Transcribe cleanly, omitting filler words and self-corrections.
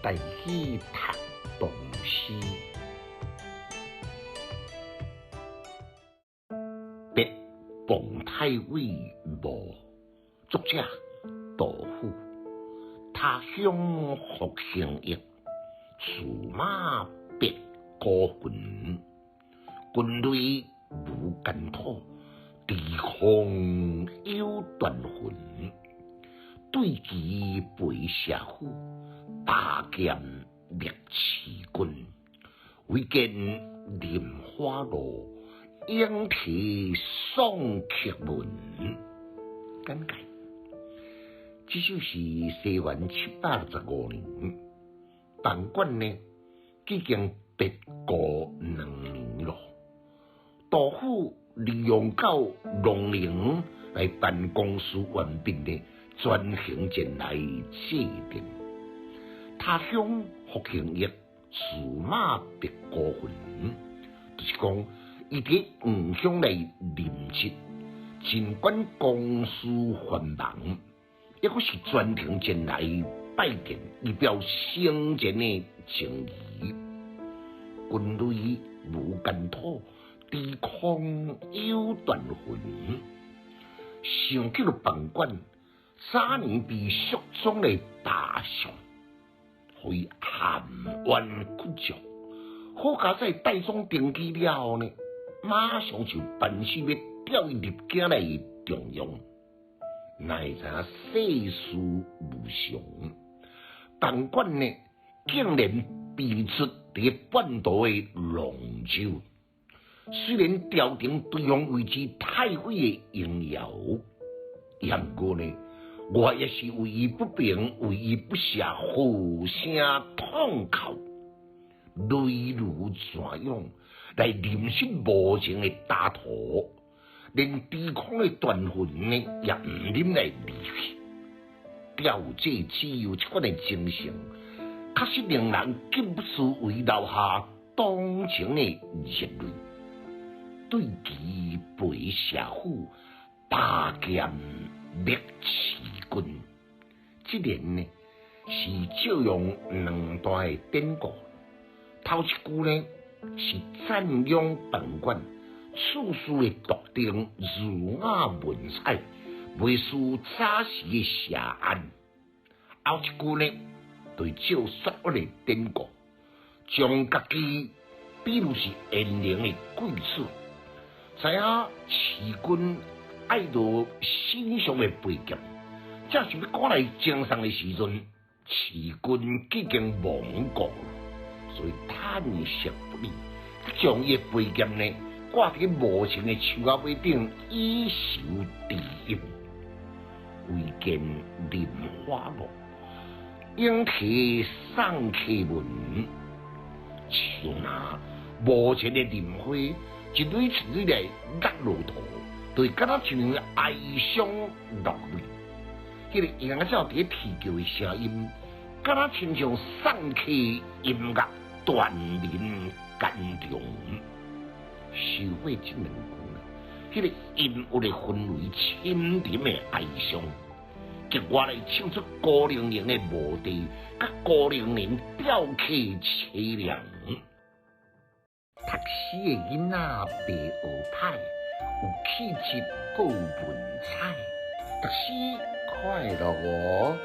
带去读唐诗。别蓬太尉墓，作者杜甫。他乡复兴役，驷马别孤魂。军队无间土，地空有断魂。对棋背社虎，拔剑灭雌军。唯见莲花落，莺啼送客门。简介：这首是西元765年，办馆呢已经别过2年了。杜甫利用到农林来办公室完毕的专行前来制定。他乡复兴役，驷马别孤魂，就是讲伊伫远乡来临职，尽管公事繁忙，抑阁是专程前来拜见，以表生前的情谊。军队无间土，地空有断魂。想起了办馆3年被肃宗的大相，可以含冤屈辱。好佳在大宗登基了后呢，马上就办事要调伊入京来重用。哪会知世事无常，办馆呢竟然变出伫半途的龙舟。虽然朝廷对方为之太尉的荣耀，然过呢，我也是为伊不平，为伊不赦，好声痛哭，泪如泉涌，来淋湿无情的大土，连低空的断魂呢，也唔忍来离去。吊这只有这款的精神，确实令人禁不住为留下动情的热泪。对棋背社虎，拔剑灭雌军。这联呢是借用2段的典故。头一句呢是赞扬办馆处处的笃定儒雅文采，未输早时的社案。后一句呢对照说话的典故，将家己比如是贤良的贵子。知影雌军爱到心上的背剑，这是要赶来征上的时阵，雌军已经亡国了，所以叹息不已，将伊的背剑呢挂伫无情的树仔尾顶，以受敌音。唯见莲花落，莺啼送客门。像那无情的莲花，一蕊一蕊来落落土，就敢若像哀伤落泪。迄个鹰仔鸟伫咧啼叫的声音，敢若亲像送客音乐断人感动。收回这2句，迄个音乐的氛围深沉的哀伤，极我来唱出高龄人的无地，甲高龄人吊客凄凉。读诗的囡仔白学歹，有气质，够文采。读诗快乐哦！